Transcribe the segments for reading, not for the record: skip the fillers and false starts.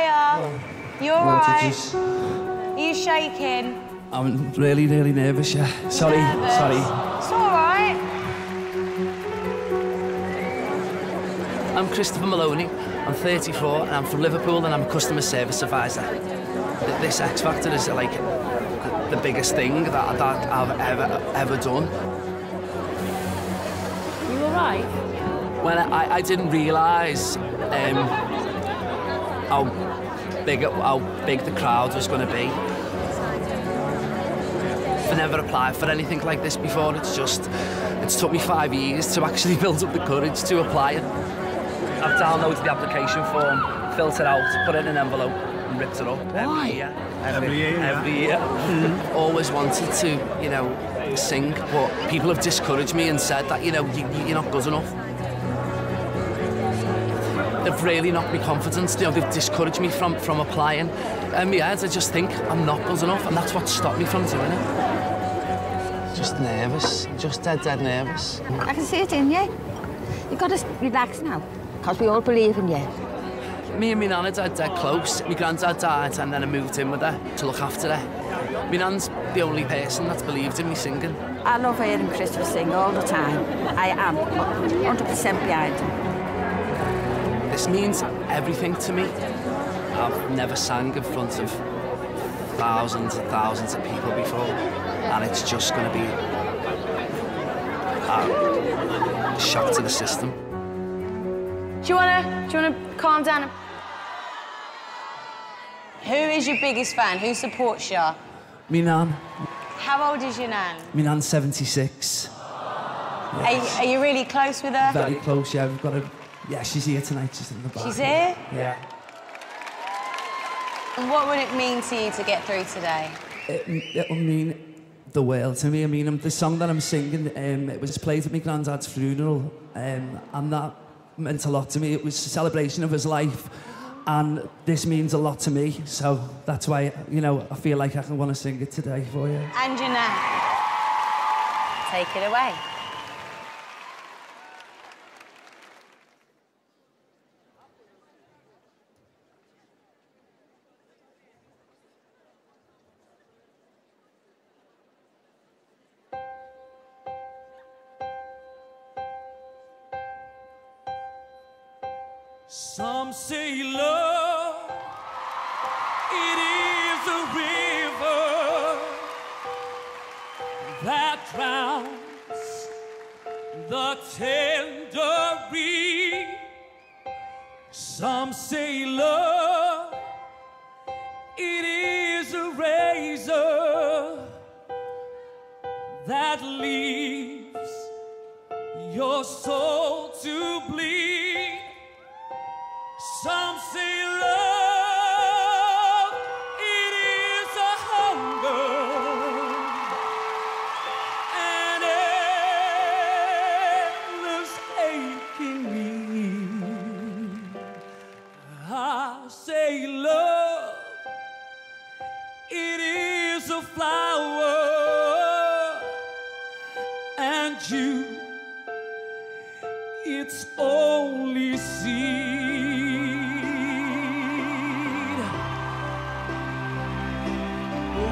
Hiya. You all right? Are you shaking? I'm really, really nervous, yeah. Sorry, sorry. It's all right. I'm Christopher Maloney. I'm 34 and I'm from Liverpool and I'm a customer service advisor. This X Factor is like the biggest thing that I've ever done. You all right? When I didn't realise how big the crowd was going to be. I've never applied for anything like this before. It's took me 5 years to actually build up the courage to apply it. I've downloaded the application form, filled it out, put it in an envelope and ripped it up. Every year. Every year. Always wanted to, you know, sing, but people have discouraged me and said that, you know, you're not good enough. They've really knocked me confidence, you know, they've discouraged me from applying. In my head, I just think I'm not good enough, and that's what stopped me from doing it. Just nervous, just dead nervous. I can see it in you. You've got to relax now, because we all believe in you. Me and my nan are dead close. My granddad died, and then I moved in with her to look after her. My nan's the only person that's believed in me singing. I love hearing Christopher sing all the time. I am 100% behind him. This means everything to me. I've never sang in front of thousands and thousands of people before, and it's just going to be a shock to the system. Do you wanna calm down? Who is your biggest fan? Who supports you? Me nan. How old is your nan? Me nan's 76. Yes. Are you really close with her? Very close, yeah. We've got a... Yeah, she's here tonight, she's in the back. She's here? Yeah. And what would it mean to you to get through today? It'll mean the world to me. I mean, the song that I'm singing, it was played at my granddad's funeral, and that meant a lot to me. It was a celebration of his life, and this means a lot to me, so that's why, you know, I feel like I want to sing it today for you. And your nan. Take it away. Some say love, it is a river that drowns the tender reed. Some say love, it is a razor that leaves your soul to bleed. Some say love, it is a hunger, an endless aching need. I say love, it is a flower, and you, it's only seed.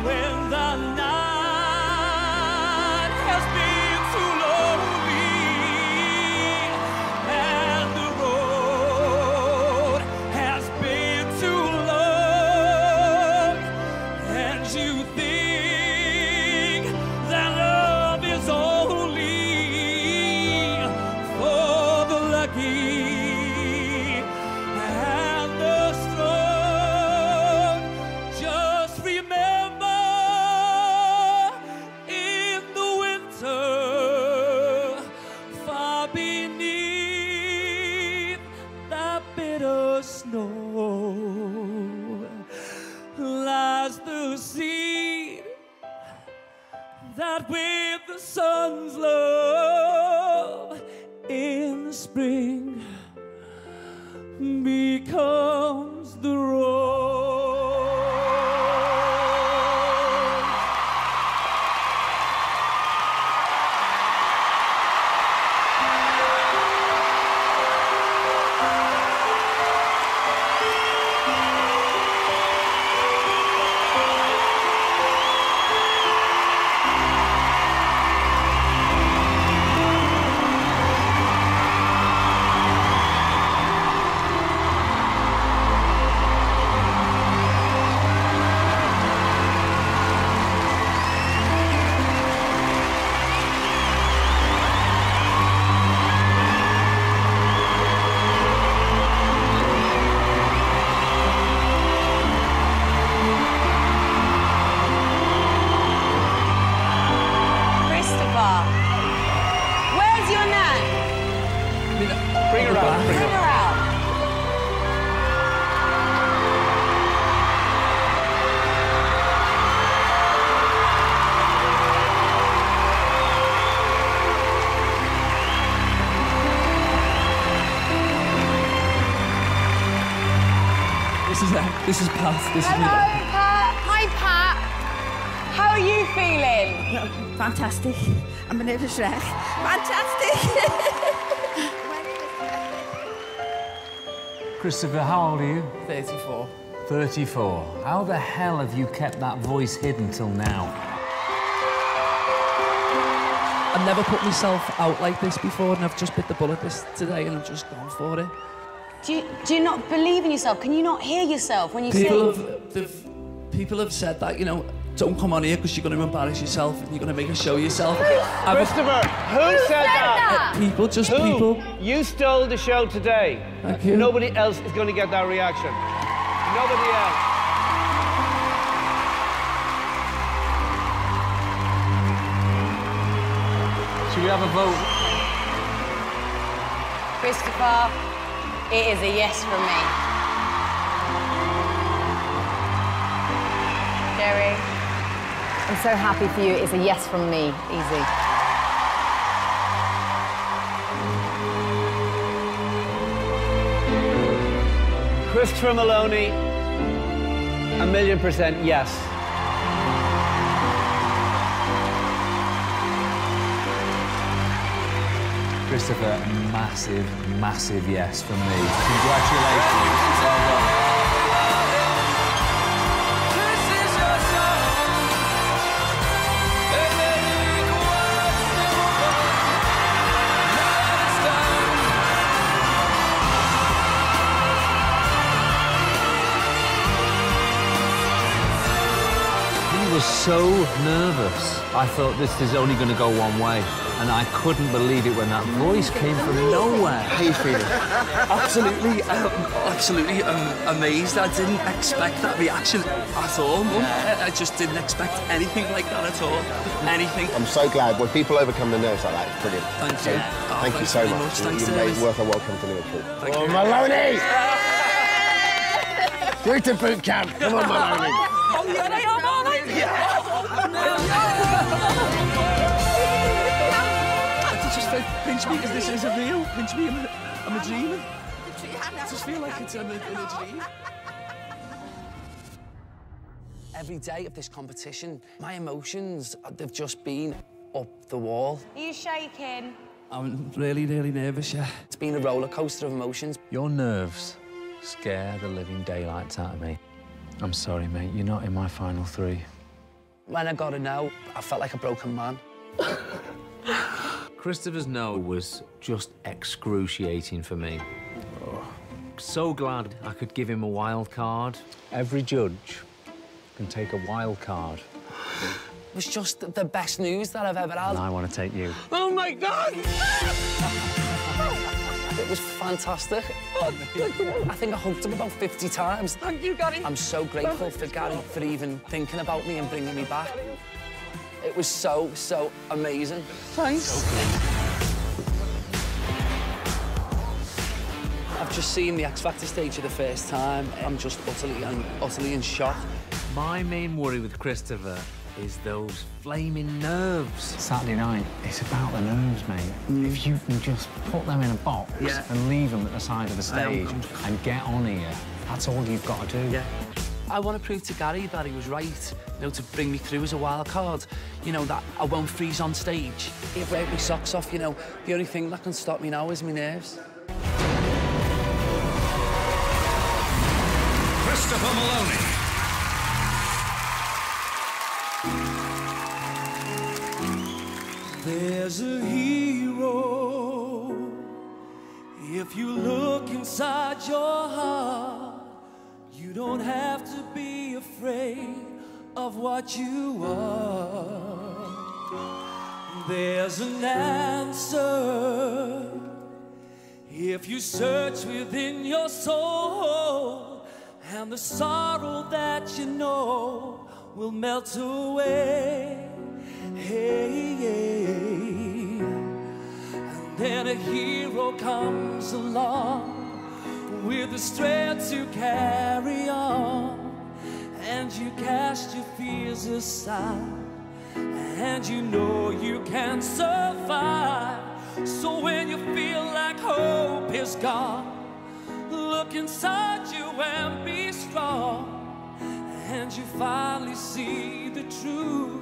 When the night has been too lonely and the road has been too long, and you think that love is only for the lucky and the strong, just remember in the winter, far beneath the bitter snow, lies the seed that with the sun's love in the spring becomes the rose. This is Pat. This is me. Hello, Pat. Hi, Pat. How are you feeling? Fantastic. I'm a nervous wreck. Fantastic. Christopher, how old are you? 34. 34. How the hell have you kept that voice hidden till now? I've never put myself out like this before, and I've just bit the bullet today, and I've just gone for it. Do you not believe in yourself? Can you not hear yourself when you sing? People have said that, you know, don't come on here because you're going to embarrass yourself and you're going to make a show of yourself. Christopher, who said that? People, just people. You stole the show today. Thank you. Nobody else is going to get that reaction. Nobody else. Should we have a vote? Christopher, it is a yes from me. Jerry? I'm so happy for you. It's a yes from me. Easy. Christopher Maloney, 1,000,000% yes. Christopher, massive, massive yes from me. Congratulations. Well done. I was so nervous. I thought this is only going to go one way, and I couldn't believe it when that voice came from nowhere. How are you feeling? Absolutely amazed. I didn't expect that reaction at all. I just didn't expect anything like that at all. Anything. I'm so glad when people overcome the nerves like that. It's brilliant. Thank you. Thank you so much. Thanks You made worth a welcome to Liverpool. Thank you. Maloney! Through to boot camp. Come on, Maloney. Just pinch me because this isn't real. Pinch me, I'm a dreamer. I just feel like it's I'm a dream. Every day of this competition, my emotions, they've just been up the wall. Are you shaking? I'm really, really nervous, yeah. It's been a roller coaster of emotions. Your nerves scare the living daylights out of me. I'm sorry, mate. You're not in my final three. When I got a no, I felt like a broken man. Christopher's no was just excruciating for me. Oh, so glad I could give him a wild card. Every judge can take a wild card. It was just the best news that I've ever had. And I want to take you. Oh, my God! It was fantastic. I think I hugged him about 50 times. Thank you, Gary. I'm so grateful for Gary for even thinking about me and bringing me back. It was so, so amazing. Thanks. So I've just seen the X Factor stage for the first time. I'm just utterly in shock. My main worry with Christopher is those flaming nerves. Saturday night, it's about the nerves, mate. If you can just put them in a box and leave them at the side of the stage and get on here, that's all you've got to do. Yeah. I want to prove to Gary that he was right, you know, to bring me through as a wild card. You know, that I won't freeze on stage. He'll break my socks off, you know. The only thing that can stop me now is my nerves. Christopher Maloney. There's a hero. If you look inside your heart, you don't have to be afraid of what you are. There's an answer if you search within your soul, and the sorrow that you know will melt away. Hey, yeah. And then a hero comes along with the strength to carry on, and you cast your fears aside, and you know you can survive. So when you feel like hope is gone, look inside you and be strong. and you finally see the truth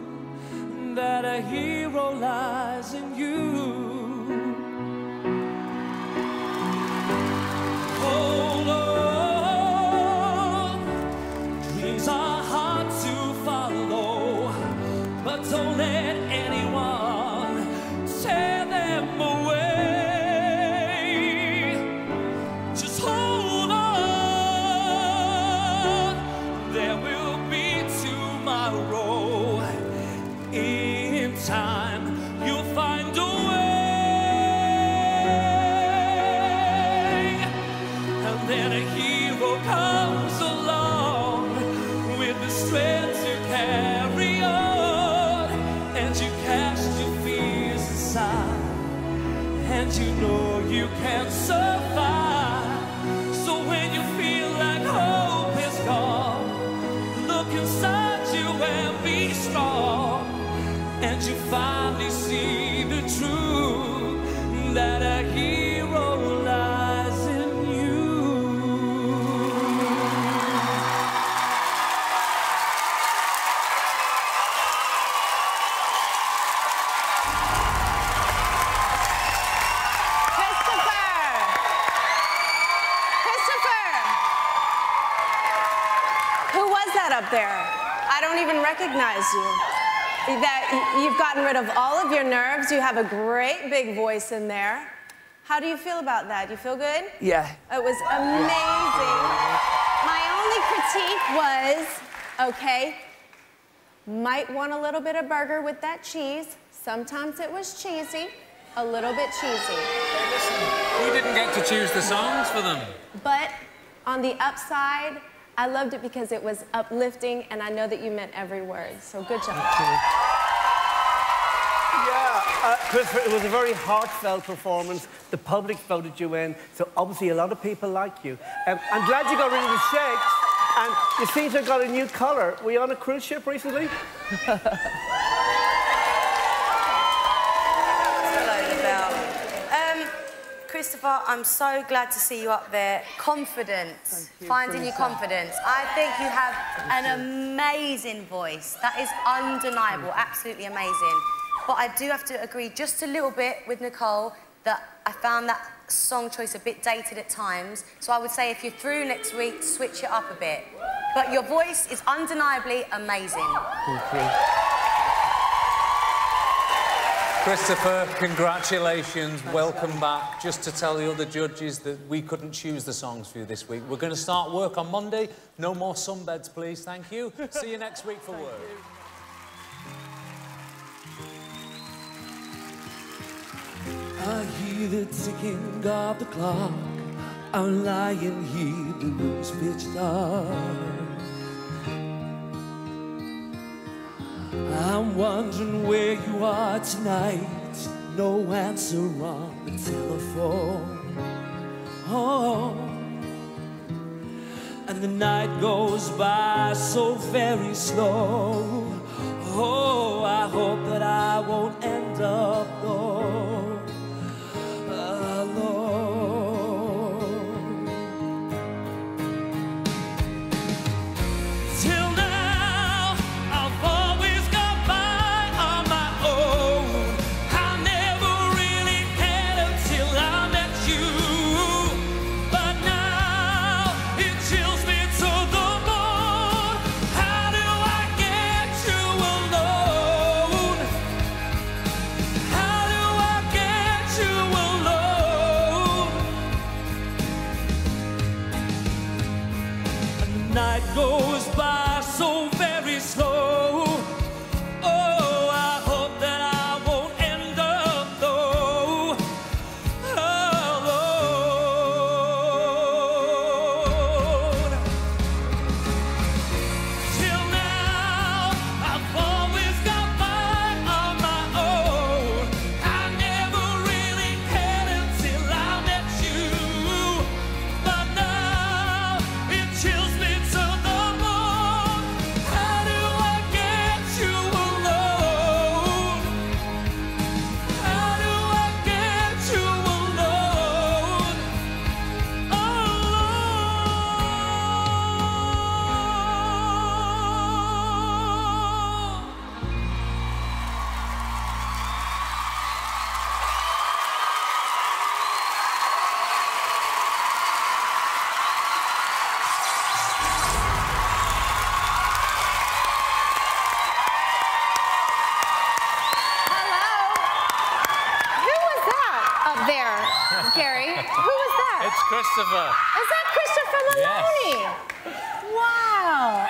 that a hero lies in you. Hold on, dreams are hard to follow, but don't let anyone tear them away. Just hold on, there will be tomorrow. In time, you'll find a way, and then a hero comes along with the strength to carry on, and you cast your fears aside, and you know you can survive. So when you feel like hope is gone, look inside you and be strong, and you finally see the truth that a hero lies in you. Christopher! Who was that up there? I don't even recognize you. That you've gotten rid of all of your nerves. You have a great big voice in there. How do you feel about that? You feel good? Yeah. It was amazing. My only critique was, okay, might want a little bit of burger with that cheese. Sometimes it was cheesy, a little bit cheesy. Hey, listen, we didn't get to choose the songs for them. But on the upside, I loved it because it was uplifting, and I know that you meant every word. So good job. Yeah, Christopher, it was a very heartfelt performance. The public voted you in, so obviously a lot of people like you. I'm glad you got rid of the shakes, and you seem to have got a new colour. Were you on a cruise ship recently? Christopher, I'm so glad to see you up there. Confidence, finding your confidence. I think you have an amazing voice. That is undeniable, absolutely amazing. But I do have to agree just a little bit with Nicole that I found that song choice a bit dated at times. So I would say if you're through next week, switch it up a bit. But your voice is undeniably amazing. Thank you. Christopher, congratulations, welcome back. Just to tell the other judges that we couldn't choose the songs for you this week. We're going to start work on Monday. No more sunbeds, please, thank you. See you next week for work. I hear the ticking of the clock. I'm lying here, the room's pitch dark. I'm wondering where you are tonight. No answer on the telephone. Oh, and the night goes by so very slow. Oh, I hope that I won't end up alone. Till now, I've always got by on my own. I never really cared until I met you. But now, it chills me to the bone. How do I get you alone? How do I get you alone? And the night goes by so very slow. Oh, I hope that I won't end up though alone. Till now, I've always got by on my own. I never really cared until I met you. But now, it chills me to the bone. How do I get Christopher. Is that Christopher Maloney? Yes. Wow.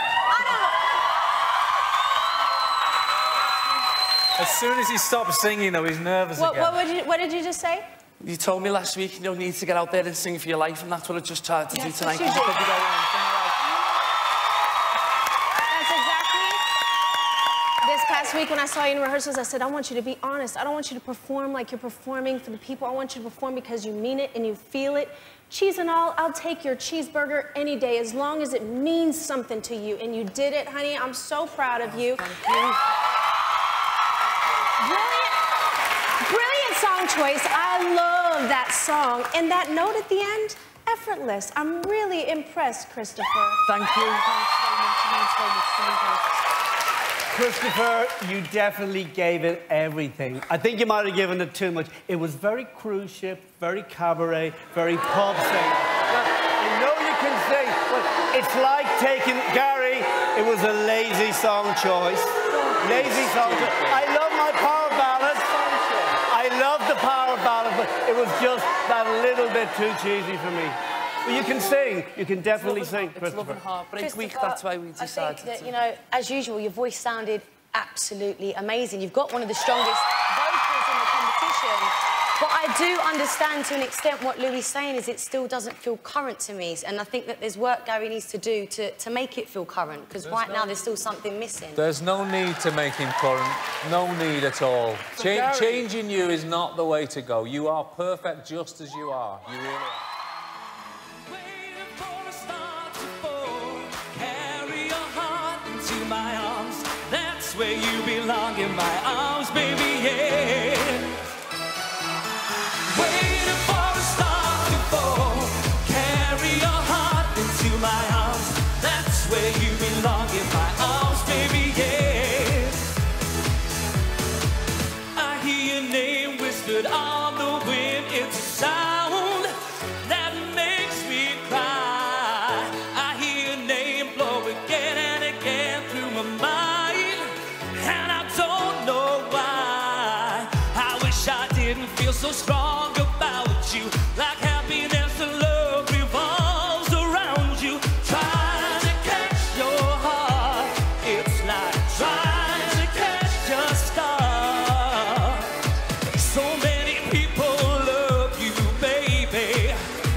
As soon as he stops singing, though, he's nervous again. What did you just say? You told me last week you don't need to get out there and sing for your life, and that's what I just tried to do tonight. That's exactly. This past week when I saw you in rehearsals, I said, I want you to be honest. I don't want you to perform like you're performing for the people. I want you to perform because you mean it and you feel it. Cheese and all, I'll take your cheeseburger any day as long as it means something to you. And you did it, honey. I'm so proud of you. Thank you. Brilliant song choice. I love that song. And that note at the end, effortless. I'm really impressed, Christopher. Thank you. Thanks so much. Christopher, you definitely gave it everything. I think you might have given it too much. It was very cruise ship, very cabaret, very pub sing. I know you can sing, but it's like taking... Gary, it was a lazy song choice. Lazy song choice. I love my power ballads. I love the power ballad, but it was just that little bit too cheesy for me. But you can sing. You can definitely sing, Christopher. It's Love and Heartbreak Week, that's why we decided I think that, you know, as usual, your voice sounded absolutely amazing. You've got one of the strongest vocals in the competition. But I do understand to an extent what Louis is saying is it still doesn't feel current to me. And I think that there's work Gary needs to do to make it feel current, because right now there's still something missing. There's no need to make him current. No need at all. Changing you is not the way to go. You are perfect just as you are. You really are. My arms, that's where you belong, in my arms, baby, yeah. Waiting for a star to fall, carry your heart into my arms, that's where you belong, in my arms, baby, yeah. I hear your name whispered on the wind, it's a sound that makes me cry. I hear your name blow again and again through my mind, and I don't know why. I wish I didn't feel so strong about you, like happiness and love revolves around you. Trying to catch your heart, it's like trying to catch your star. So many people love you, baby,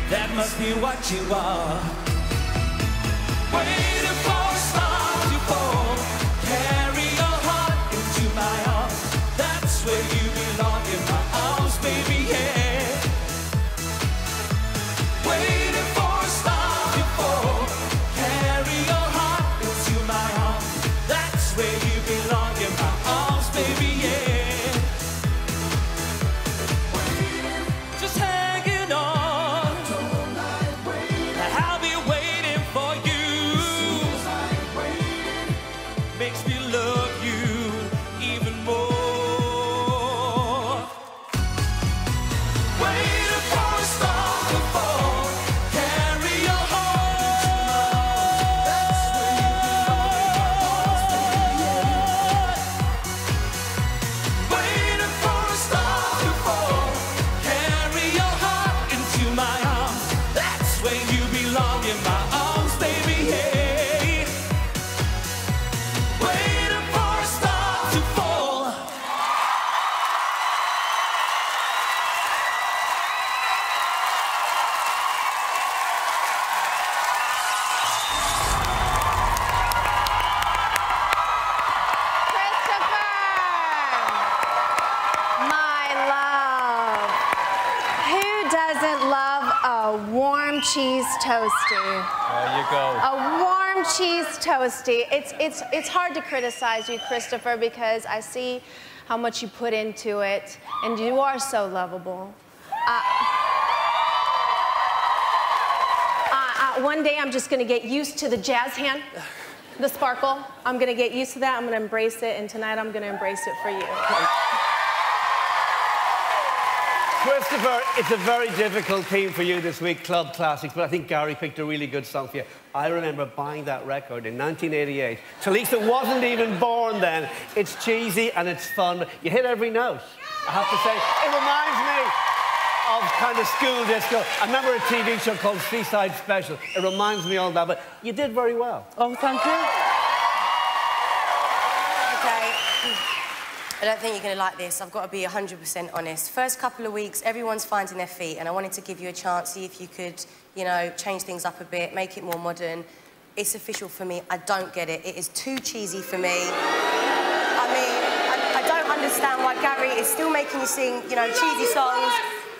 that must be what you are. Waiting for a star to fall, carry your heart into my arms, that's where you belong, in my arms, baby, yeah. Waiting for a star to fall, carry your heart into my arms, that's where you belong, in my arms, baby, yeah. Just hanging on, I'll be waiting for you. Makes me love you even more. Waiting for a star to fall, carry your heart, that's where you belong, waiting for a star to fall, carry your heart into my arms, that's where you belong, in my arms, baby, yeah. Waiting for a star to fall. Christopher! My love. Who doesn't love a warm cheese toasty? There you go. A warm cheese toasty. It's hard to criticize you, Christopher, because I see how much you put into it, and you are so lovable. One day I'm just gonna get used to the jazz hand, the sparkle. I'm gonna get used to that. I'm gonna embrace it, and tonight I'm gonna embrace it for you. Christopher, it's a very difficult theme for you this week, Club Classics, but I think Gary picked a really good song for you. I remember buying that record in 1988. Talisa wasn't even born then. It's cheesy and it's fun, but you hit every note. I have to say, it reminds me of kind of school disco. I remember a TV show called Seaside Special. It reminds me all of that, but you did very well. Oh, thank you. Okay. I don't think you're going to like this. I've got to be 100% honest. First couple of weeks, everyone's finding their feet, and I wanted to give you a chance, see if you could, you know, change things up a bit, make it more modern. It's official for me. I don't get it. It is too cheesy for me. I mean, I don't understand why Gary is still making you sing, you know, cheesy songs.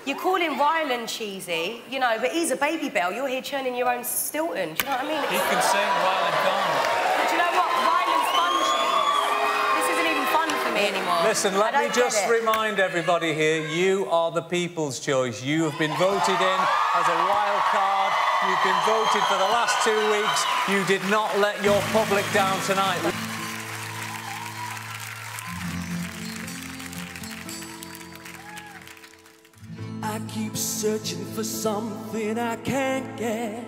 You're calling Ryland cheesy, you know, but he's a baby bell. You're here churning your own Stilton. Do you know what I mean? He can sing, Ryland can't. But do you know what? Ryland's fun cheese. This isn't even fun for me anymore. Listen, let me just remind everybody here, you are the people's choice. You have been voted in as a wild card. You've been voted for the last 2 weeks. You did not let your public down tonight. I keep searching for something I can't get.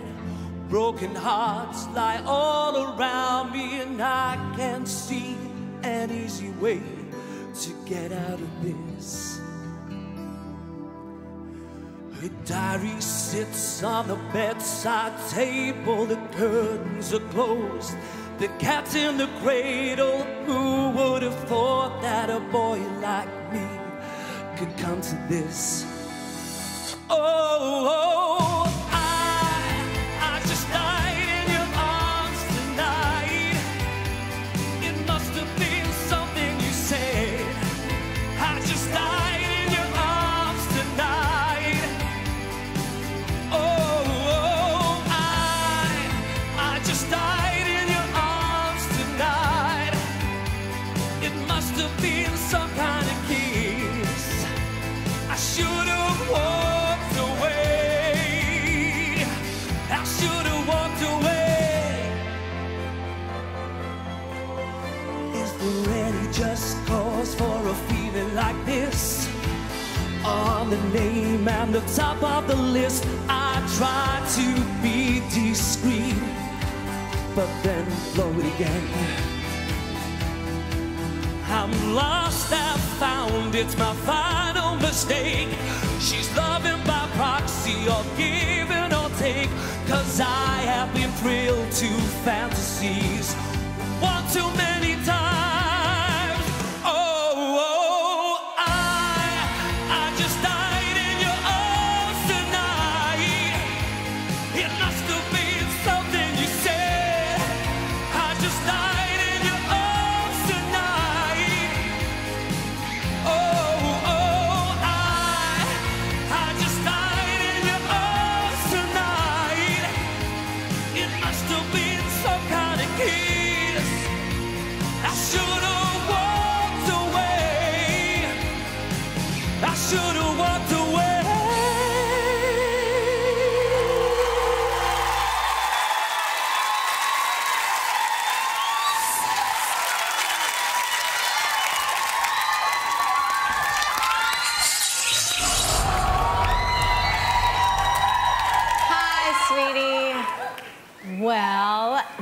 Broken hearts lie all around me, and I can't see an easy way to get out of this. Her diary sits on the bedside table, the curtains are closed, the cat's in the cradle. Who would have thought that a boy like me could come to this? Oh, I just died in your arms tonight. It must have been something you said. I just died in your arms tonight. Oh, I just died in your arms tonight. It must have been some kind of kiss. I should have walked. Just cause for a feeling like this. On the name and the top of the list, I try to be discreet, but then blow it again. I'm lost, I've found, it's my final mistake. She's loving by proxy, or giving or take, 'cause I have been thrilled to fantasies one too many times.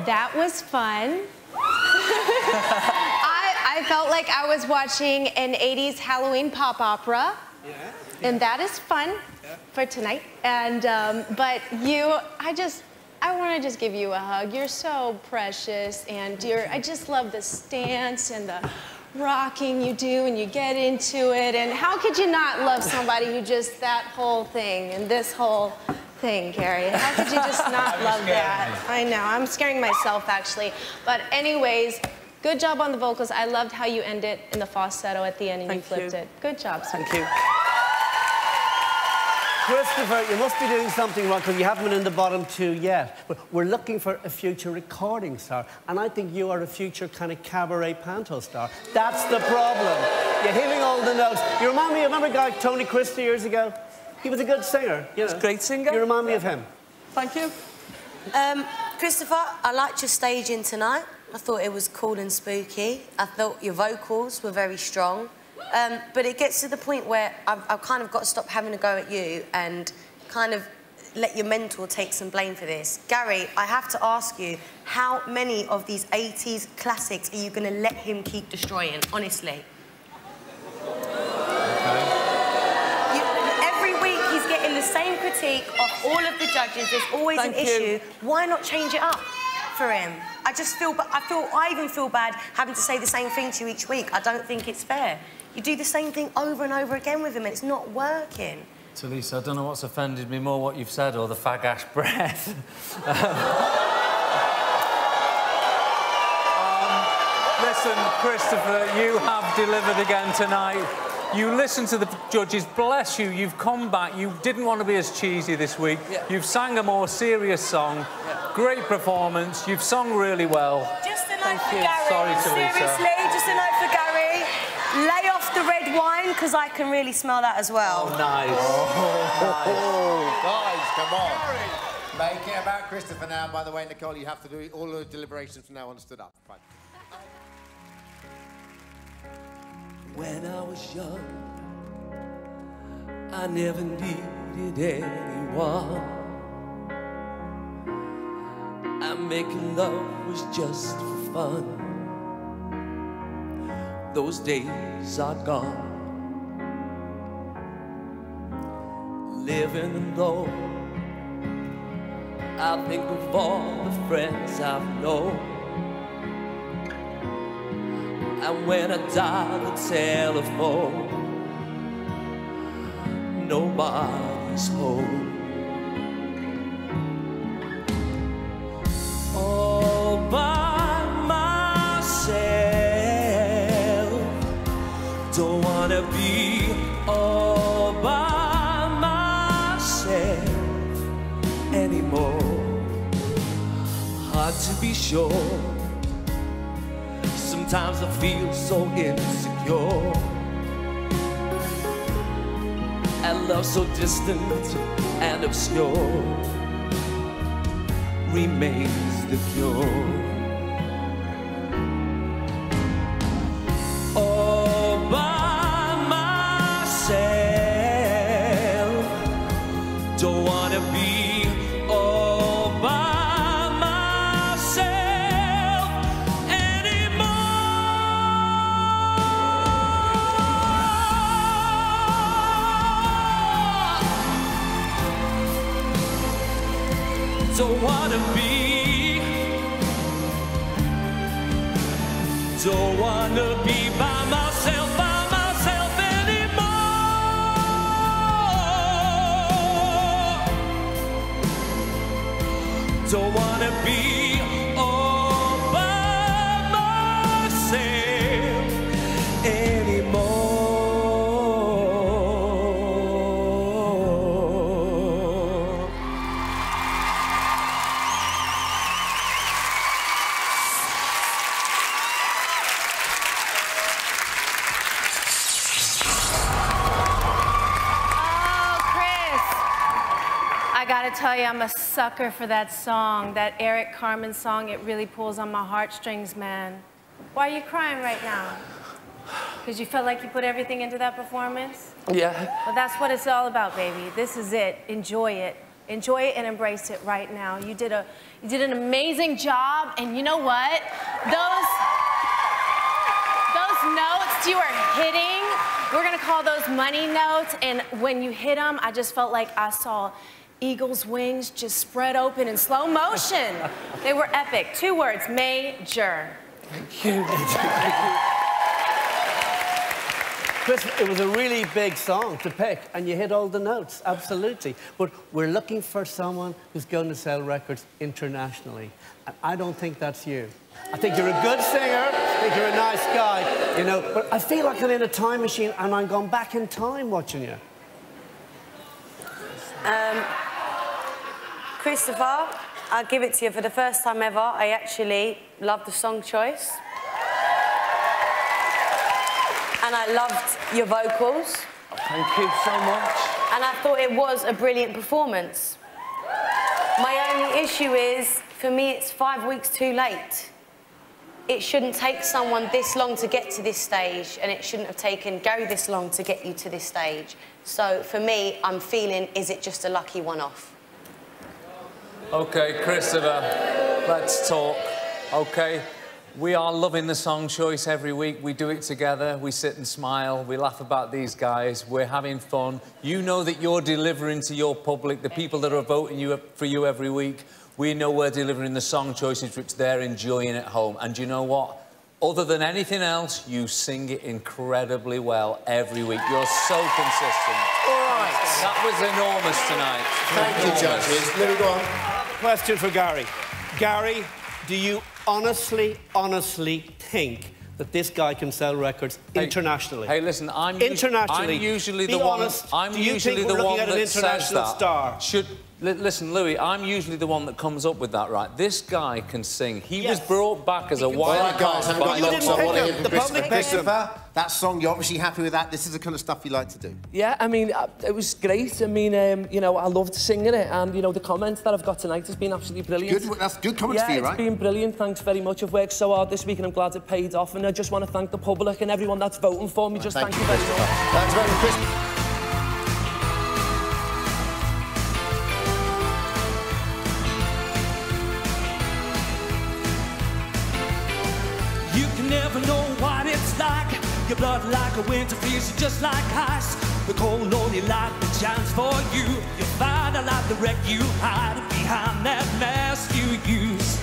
That was fun. I felt like I was watching an 80s Halloween pop opera. Yeah. And that is fun for tonight. And, but you, I want to just give you a hug. You're so precious, and I just love the stance and the rocking you do, and you get into it. And how could you not love somebody who just, that whole thing and this whole thing, Carrie? How could you just not love that? I know, I'm scaring myself, actually. But anyways, good job on the vocals. I loved how you ended in the falsetto at the end, and you flipped it. Good job, son. Thank you. Christopher, you must be doing something wrong, because you haven't been in the bottom 2 yet. But we're looking for a future recording star, and I think you are a future kind of cabaret panto star. That's the problem. You're hitting all the notes. You remind me, remember a guy, Tony Christie, years ago? He was a good singer. You know. He's a great singer. You remind me of him. Thank you. Christopher, I liked your staging tonight. I thought it was cool and spooky. I thought your vocals were very strong. But it gets to the point where I've kind of got to stop having a go at you and kind of let your mentor take some blame for this. Gary, I have to ask you, how many of these 80s classics are you going to let him keep destroying, honestly? Every week he's critique of all of the judges. There's always an issue. Why not change it up for him? I even feel bad having to say the same thing to you each week. I don't think it's fair. You do the same thing over and over again with him, and it's not working. Talisa, I don't know what's offended me more, what you've said or the fag ash breath. Listen, Christopher, you have delivered again tonight. You listened to the judges, bless you, you've come back. You didn't want to be as cheesy this week. Yeah. You've sang a more serious song. Yeah. Great performance. You've sung really well. Just a note for Gary. Sorry, Talisa. Seriously, just a note for Gary. Lay off the red wine, because I can really smell that as well. Oh, nice. Guys, come on. Make it about Christopher now. By the way, Nicole, you have to do all the deliberations from now on stood up. Fine. When I was young, I never needed anyone, and making love was just for fun. Those days are gone. Living alone, I think of all the friends I've known. And when I dial the telephone, nobody's home. All by myself, don't wanna be all by myself anymore. Hard to be sure. Sometimes I feel so insecure, and love so distant and obscure remains the cure. All by myself, don't wanna be all by don't wanna be by myself anymore. Don't wanna be all by myself anymore. I gotta tell you, I'm a sucker for that song, that Eric Carmen song. It really pulls on my heartstrings, man. Why are you crying right now? Because you felt like you put everything into that performance? Yeah. Well, that's what it's all about, baby. This is it. Enjoy it. Enjoy it and embrace it right now. You did an amazing job, and you know what? Those notes you were hitting, we're gonna call those money notes, and when you hit them, I just felt like I saw eagle's wings just spread open in slow motion. They were epic. 2 words, major. Thank you. Chris, it was a really big song to pick, and you hit all the notes, absolutely. But we're looking for someone who's going to sell records internationally, and I don't think that's you. I think you're a good singer, I think you're a nice guy, you know, but I feel like I'm in a time machine and I'm going back in time watching you. Christopher, I'll give it to you. For the first time ever, I actually loved the song choice. And I loved your vocals. Thank you so much. And I thought it was a brilliant performance. My only issue is, for me, it's 5 weeks too late. It shouldn't take someone this long to get to this stage, and it shouldn't have taken Gary this long to get you to this stage. So for me, I'm feeling, is it just a lucky one-off? OK, Christopher, let's talk. OK, We are loving the song choice every week. We do it together. We sit and smile. We laugh about these guys. We're having fun. You know that you're delivering to your public, the people that are voting for you every week. We know we're delivering the song choices which they're enjoying at home. And you know what? Other than anything else, you sing it incredibly well every week. You're so consistent. All right. That was enormous tonight. Thank you, judges. Louis, go on. Question for Gary. Gary, do you honestly think that this guy can sell records internationally? Hey, listen, I'm internationally. usually Be the one. honest. I'm Do you usually think the we're one looking at that an international says star? that. Listen, Louis, I'm usually the one that comes up with that, right? This guy can sing. He was brought back as a wild card. Guys, I've got lots I want to hear from public Christopher. That song, you're obviously happy with that. This is the kind of stuff you like to do. Yeah, I mean, it was great. I mean, you know, I loved singing it, and, you know, the comments that I've got tonight has been absolutely brilliant. Good, that's good comments for you, right? Yeah, it's been brilliant. Thanks very much. I've worked so hard this week, and I'm glad it paid off. And I just want to thank the public and everyone that's voting for me. Just thank you very much. Thanks very much, Chris. You can never know what it's like. Your blood like a winter freeze, just like ice. The cold, lonely light that shines for you. You find a light, the wreck you hide behind that mask you use.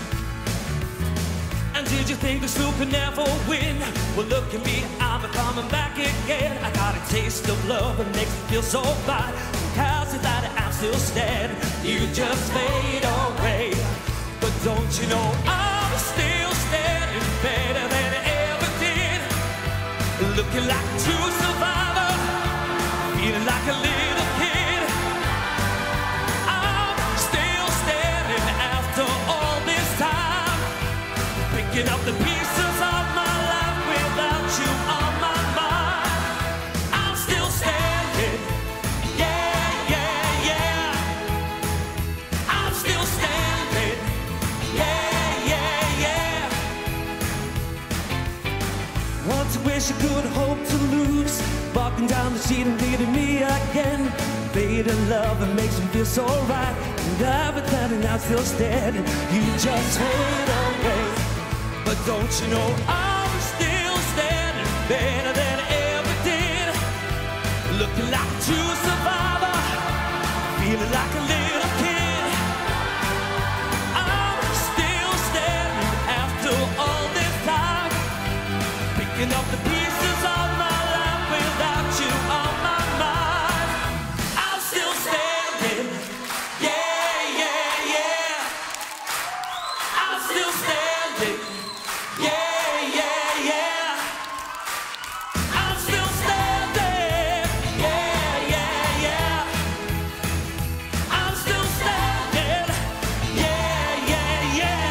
And did you think this fool could never win? Well, look at me, I'm coming back again. I got a taste of love that makes me feel so fine. Cause of that, I'm still standing. You just fade away. But don't you know I'm still standing better than I ever did. Looking like a true survivor, feeling like a little kid. I'm still standing after all this time, picking up the pieces of my life without you on my mind. I'm still standing, yeah, yeah, yeah. I'm still standing, yeah, yeah, yeah. Once I wish I could hope to lose, walking down the street and leading me again. Fading love and makes me feel so right. And I've been planning, I'm still standing. You just fade away. But don't you know I'm still standing better than I ever did. Looking like a true survivor, feeling like a little kid. I'm still standing after all this time, picking up the pieces of my life without you on my mind. I'm still standing, yeah, yeah, yeah. I'm still standing, yeah, yeah, yeah. I'm still standing, yeah, yeah, yeah. I'm still standing, yeah, yeah, yeah.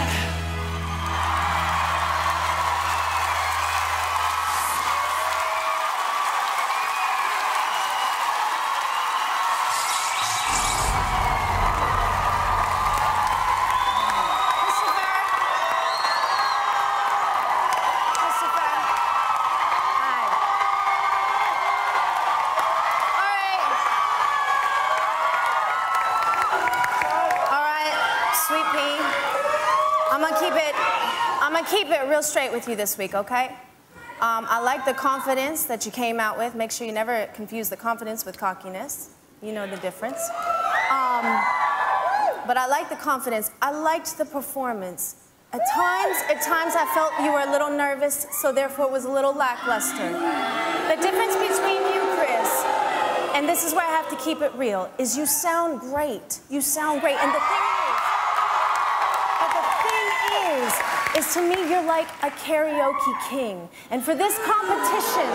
Christopher. Hi. All right, Sweet Pea. I'm gonna keep it real straight with you this week, okay? I like the confidence that you came out with. Make sure you never confuse the confidence with cockiness. You know the difference. But I like the confidence. I liked the performance. At times I felt you were a little nervous, so therefore it was a little lackluster. The difference between you, Chris, and this is where I have to keep it real, is you sound great. You sound great. And the thing is to me, you're like a karaoke king. And for this competition,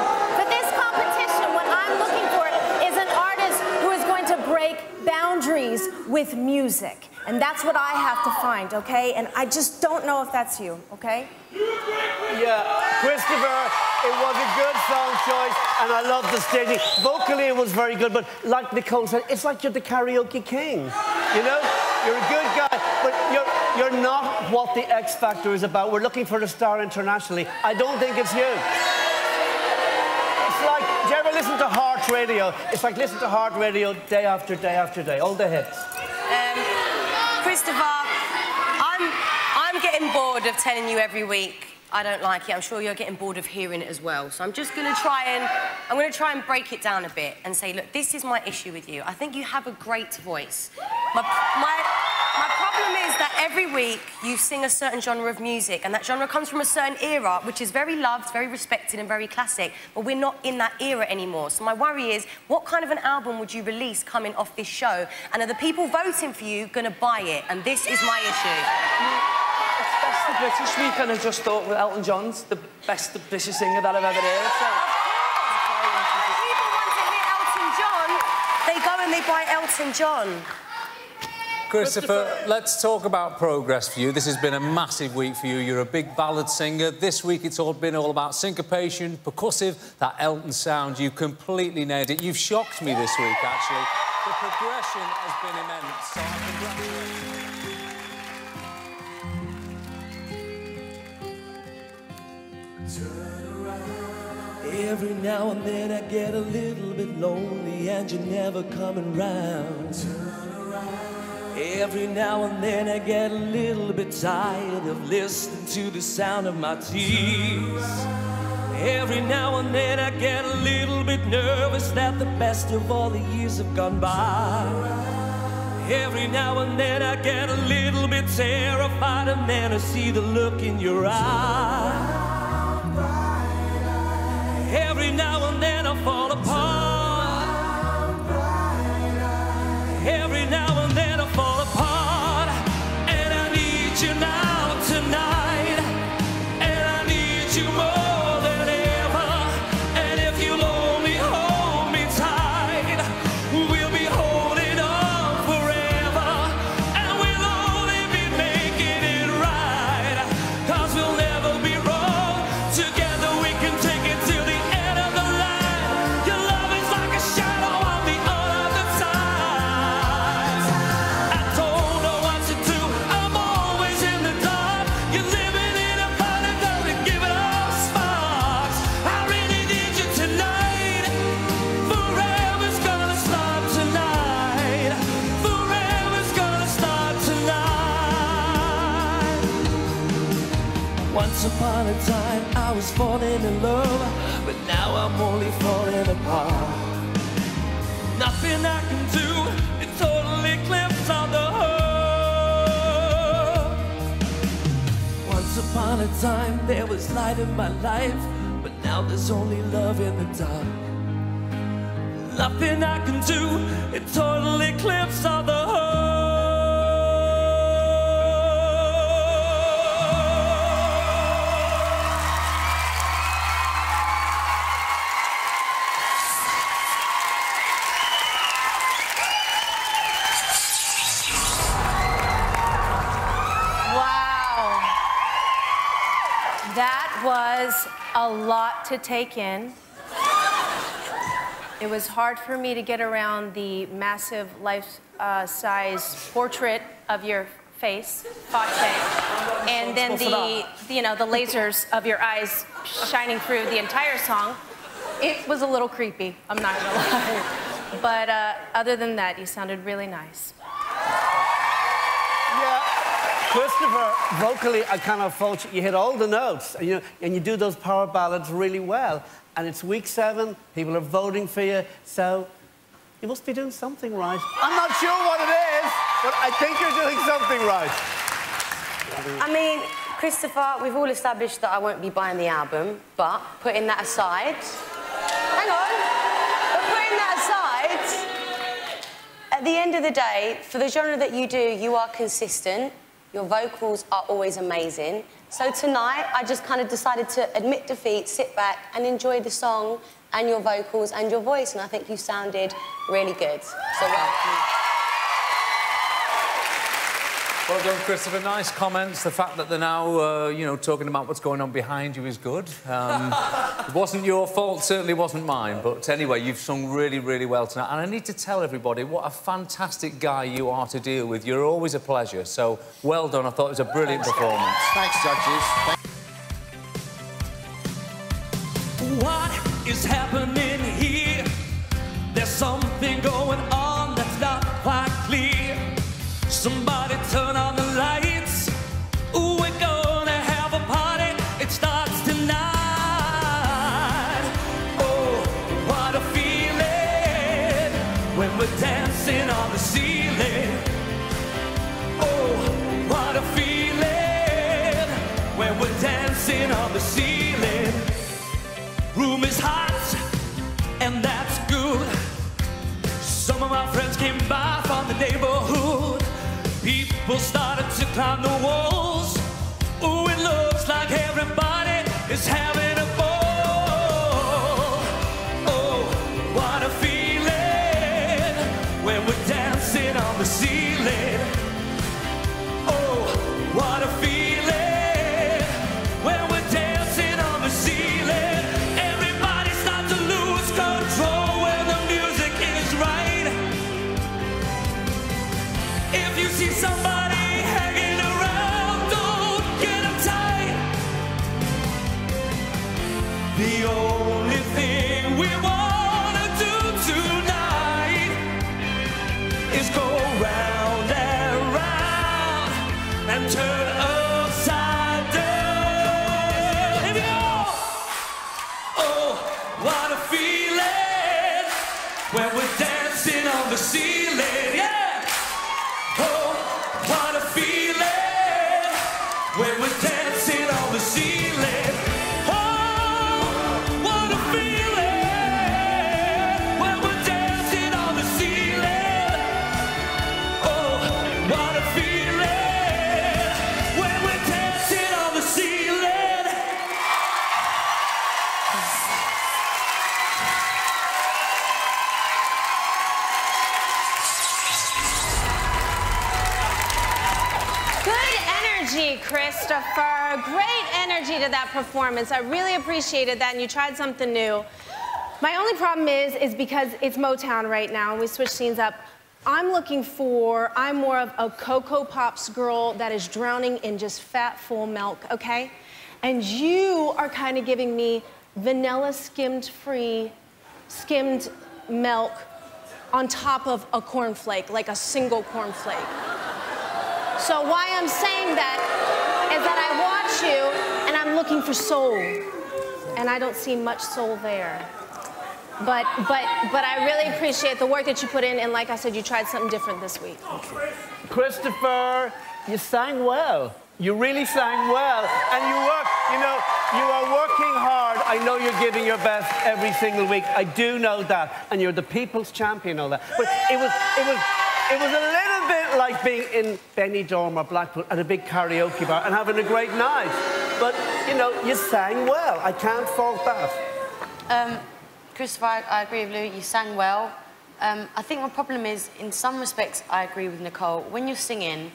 what I'm looking for is an artist who is going to break boundaries with music. And that's what I have to find, okay? And I just don't know if that's you, okay? Yeah, Christopher, it was a good song choice, and I love the staging. Vocally, it was very good, but like Nicole said, it's like you're the karaoke king, you know? You're a good guy, but you're not what the X Factor is about. We're looking for a star internationally. I don't think it's you. It's like, do you ever listen to Heart Radio? It's like listen to Heart Radio day after day after day, all the hits. Christopher, I'm getting bored of telling you every week I don't like it. I'm sure you're getting bored of hearing it as well. So I'm just going to try and break it down a bit and say, look, this is my issue with you. I think you have a great voice. My problem is that every week you sing a certain genre of music, and that genre comes from a certain era, which is very loved, very respected and very classic, but we're not in that era anymore. So my worry is, what kind of an album would you release coming off this show? And are the people voting for you going to buy it? And this is my issue. It's the British week, and I just thought Elton John's the best British singer that I've ever heard. So. People want to hear Elton John, they go and they buy Elton John. Christopher, let's talk about progress for you. This has been a massive week for you. You're a big ballad singer. This week it's been all about syncopation, percussive, that Elton sound. You completely nailed it. You've shocked me this week, actually. The progression has been immense, so I congratulate you. Every now and then I get a little bit lonely and you're never coming round. Every now and then I get a little bit tired of listening to the sound of my tears. Every now and then I get a little bit nervous that the best of all the years have gone by. Every now and then I get a little bit terrified, and then I see the look in your eye. Every now and then I fall apart. Every now and then I fall apart. And I need you now tonight. And I need you more than ever. And if you'll only hold me tight, we'll be holding on forever. And we'll only be making it right. 'Cause we'll never be wrong. Together we can take it to the end of the line. Your love is like a shadow on the other side. I don't know what to do, I'm always in the dark. You're living in a fire, don't give it all sparks. I really need you tonight. Forever's gonna start tonight. Forever's gonna start tonight. Once upon a time I was falling in love, but now I'm only falling apart. Nothing I can do, it totally clips on the heart. Once upon a time there was light in my life, but now there's only love in the dark. Nothing I can do, it totally clips on the heart. Wow. That was a lot to take in. It was hard for me to get around the massive life-size portrait of your face, Fate, and then the lasers of your eyes shining through the entire song. It was a little creepy, I'm not gonna lie. But other than that, you sounded really nice. Christopher, vocally, I kind of fault you. You hit all the notes, and you do those power ballads really well. And it's week 7, people are voting for you, so you must be doing something right. I'm not sure what it is, but I think you're doing something right. I mean, Christopher, we've all established that I won't be buying the album, but putting that aside... Hang on. But putting that aside, at the end of the day, for the genre that you do, you are consistent. Your vocals are always amazing. So tonight, I just kind of decided to admit defeat, sit back and enjoy the song and your vocals and your voice, and I think you sounded really good. So welcome. Well done, Christopher. Nice comments. The fact that they're now, talking about what's going on behind you is good. It wasn't your fault, certainly wasn't mine. But anyway, you've sung really, really well tonight. And I need to tell everybody what a fantastic guy you are to deal with. You're always a pleasure. So, well done. I thought it was a brilliant performance. Thanks, judges. What is happening here? There's something going on that's not quite clear. Somebody turn on the lights. Ooh, we're gonna have a party. It's not dancing on the ceiling. Room is hot, and that's good. Some of my friends came by from the neighborhood. People started to climb the walls. Ooh, it looks like everybody is having a ball. Oh, what a feeling when we're dancing on the ceiling. Oh, what a feeling when we're dancing on the ceiling. Everybody starts to lose control when the music is right. If you see somebody hanging around, don't get them tight. The only thing we wanna do tonight is go round and round and turn upside down. Here we go. Oh, what a feeling when we're dancing on the ceiling. Yeah. Oh, what a feeling when we're dancing on the ceiling. Oh, what a feeling when we're dancing on the ceiling. Oh, what a feeling when we're dancing on the ceiling. Good energy, Christopher. Great energy to that performance. I really appreciated that, and you tried something new. My only problem is because it's Motown right now, and we switch scenes up. I'm more of a Cocoa Pops girl that is drowning in just fat, full milk, okay? And you are kind of giving me vanilla skimmed milk on top of a cornflake, like a single cornflake. So why I'm saying that is that I watch you and I'm looking for soul, and I don't see much soul there. But I really appreciate the work that you put in, and like I said, you tried something different this week. Christopher, you sang well. You really sang well, and you are working hard. I know you're giving your best every single week. I do know that, and you're the people's champion, all that. But it was a little bit like being in Benidorm or Blackpool at a big karaoke bar and having a great night. But you sang well. I can't fault that. Christopher, I agree with Louis. You sang well. I think my problem is, in some respects, I agree with Nicole. When you're singing,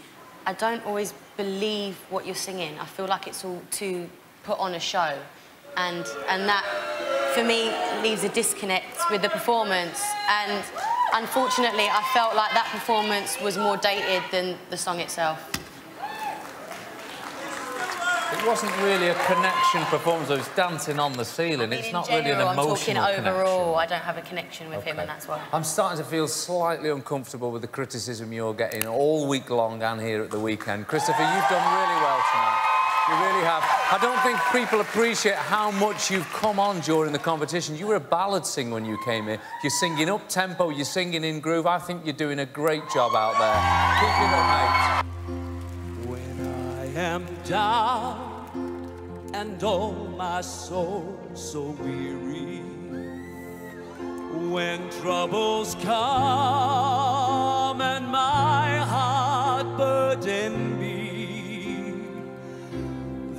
I don't always believe what you're singing. I feel like it's all to put on a show. And that, for me, leaves a disconnect with the performance. And unfortunately, I felt like that performance was more dated than the song itself. It wasn't really a connection performance. It was dancing on the ceiling. It's not really an emotional connection. I'm talking overall. I don't have a connection with him, and that's why. I'm starting to feel slightly uncomfortable with the criticism you're getting all week long and here at the weekend. Christopher, you've done really well tonight. You really have. I don't think people appreciate how much you've come on during the competition. You were a ballad singer when you came here. You're singing up-tempo, you're singing in groove. I think you're doing a great job out there. Keep it up, mate. When I am down and oh, my soul so weary, when troubles come and my heart burden me,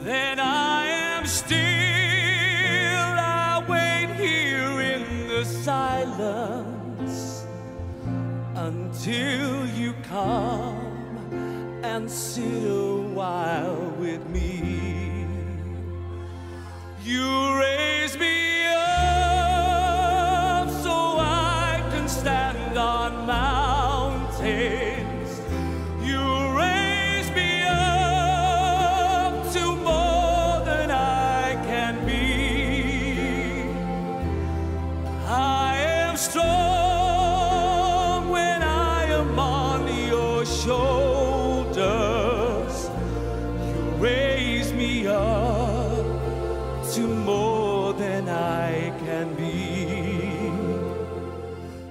then I am still, I wait here in the silence until you come and sit a while with me. You raise me up so I can stand on mountains. You raise me up to more than I can be. I am strong when I am on your shoulders. You raise me up to more than I can be.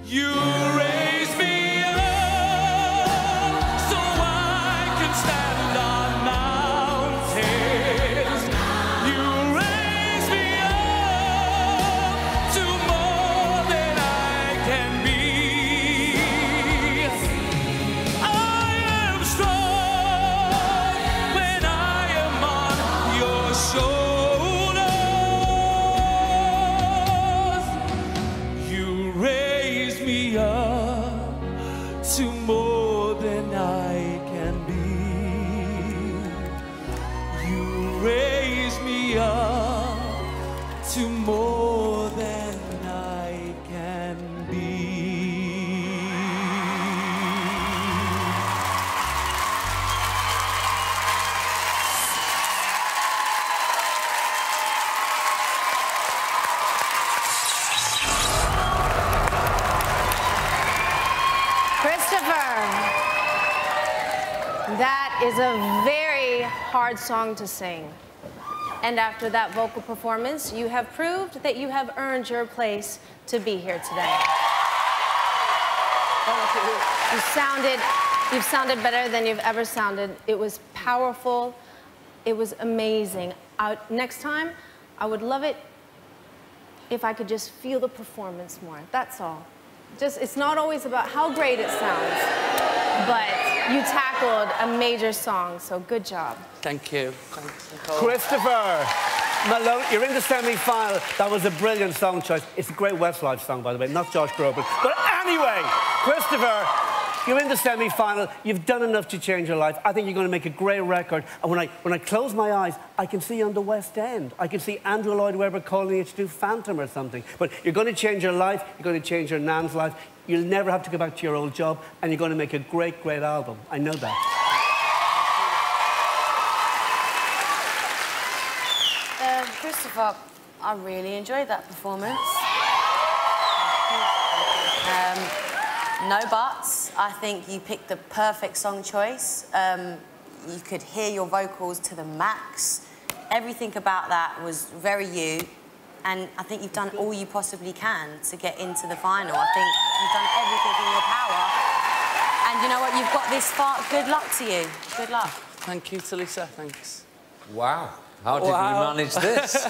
You raise me up so I can stand on mountains. me up to more than I can be. That is a very hard song to sing. And after that vocal performance, you have proved that you have earned your place to be here today. You've sounded better than you've ever sounded. It was powerful. It was amazing. Next time, I would love it if I could just feel the performance more. That's all. It's not always about how great it sounds, but you tackled a major song, so good job. Thank you. Thanks, Nicole. Christopher Maloney, you're in the semi-final. That was a brilliant song choice. It's a great Westlife song, by the way, not Josh Groban. But anyway, Christopher, you're in the semi-final. You've done enough to change your life. I think you're going to make a great record. And when I close my eyes, I can see you on the West End. I can see Andrew Lloyd Webber calling you to do Phantom or something. But you're going to change your life. You're going to change your nan's life. You'll never have to go back to your old job, and you're going to make a great, great album. I know that. Christopher, I really enjoyed that performance. No buts. I think you picked the perfect song choice. You could hear your vocals to the max. Everything about that was very you. And I think you've done all you possibly can to get into the final. I think you've done everything in your power. And you know what? You've got this far. Good luck to you. Good luck. Thank you, Talisa. Thanks. Wow. How did you manage this?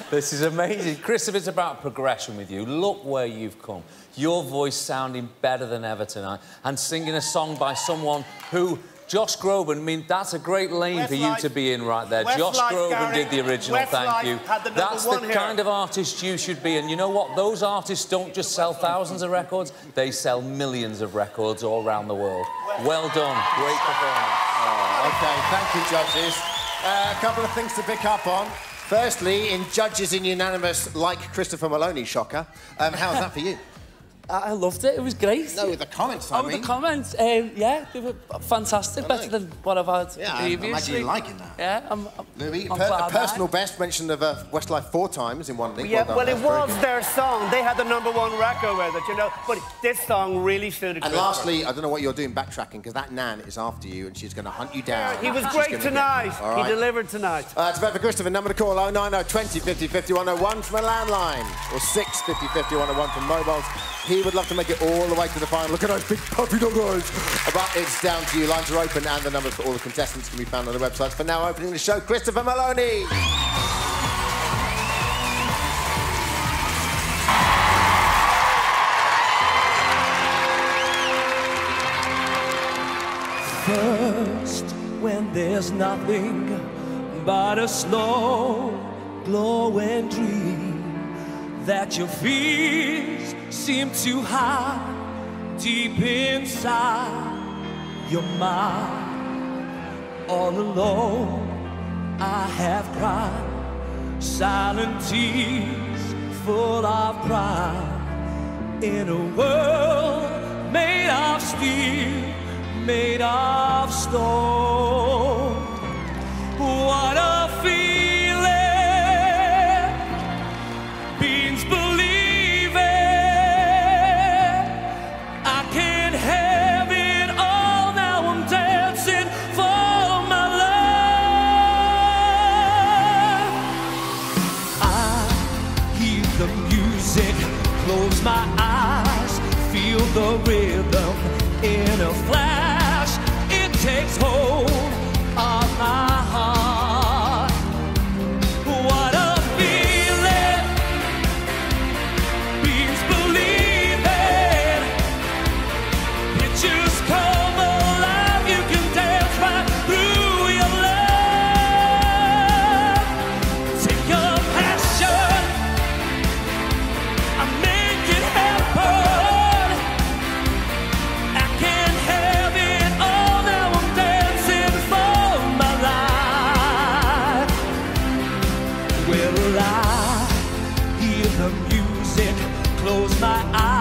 This is amazing. Christopher, it's about progression with you. Look where you've come. Your voice sounding better than ever tonight. And singing a song by someone who... Josh Groban, I mean, that's a great lane for you to be in right there. Josh Groban did the original, thank you. That's the kind of artist you should be. And you know what? Those artists don't just sell thousands of records, they sell millions of records all around the world. Well done. Great performance. Oh, OK, thank you, judges. A couple of things to pick up on. Firstly, in judges in unanimous, like Christopher Maloney, shocker. How was that for you? I loved it. It was great. No, with the comments, I mean. The comments. Yeah, they were fantastic. Better than what I've had previously. I imagine you liking that. Yeah, Louis, a personal best mention of Westlife 4 times in one link. Yeah, well, it was their song. They had the #1 record with it, you know. But this song really suited. And lastly, I don't know what you're doing backtracking, because that Nan is after you and she's going to hunt you down. He was great tonight. He delivered tonight. To vote for Christopher, number to call 090 20 50 50 101 from a landline, or 6 50 50 101 from mobiles. He would love to make it all the way to the final. Look at those big puffy dog eyes. But it's down to you. Lines are open, and the numbers for all the contestants can be found on the website. For now, opening the show, Christopher Maloney. First, when there's nothing but a slow, glowing dream that your fears seem to hide deep inside your mind. All alone, I have cried silent tears full of pride in a world made of steel, made of stone. What a feeling, beings believing I can have it all. Now I'm dancing for my love. I hear the music, close my eyes, feel the rhythm in a flash. It takes hold of my heart. What a feeling, beings believing. Pictures come alive, you can dance right through your love. Take your passion, I make it happen. I can have it Will I hear the music, close my eyes?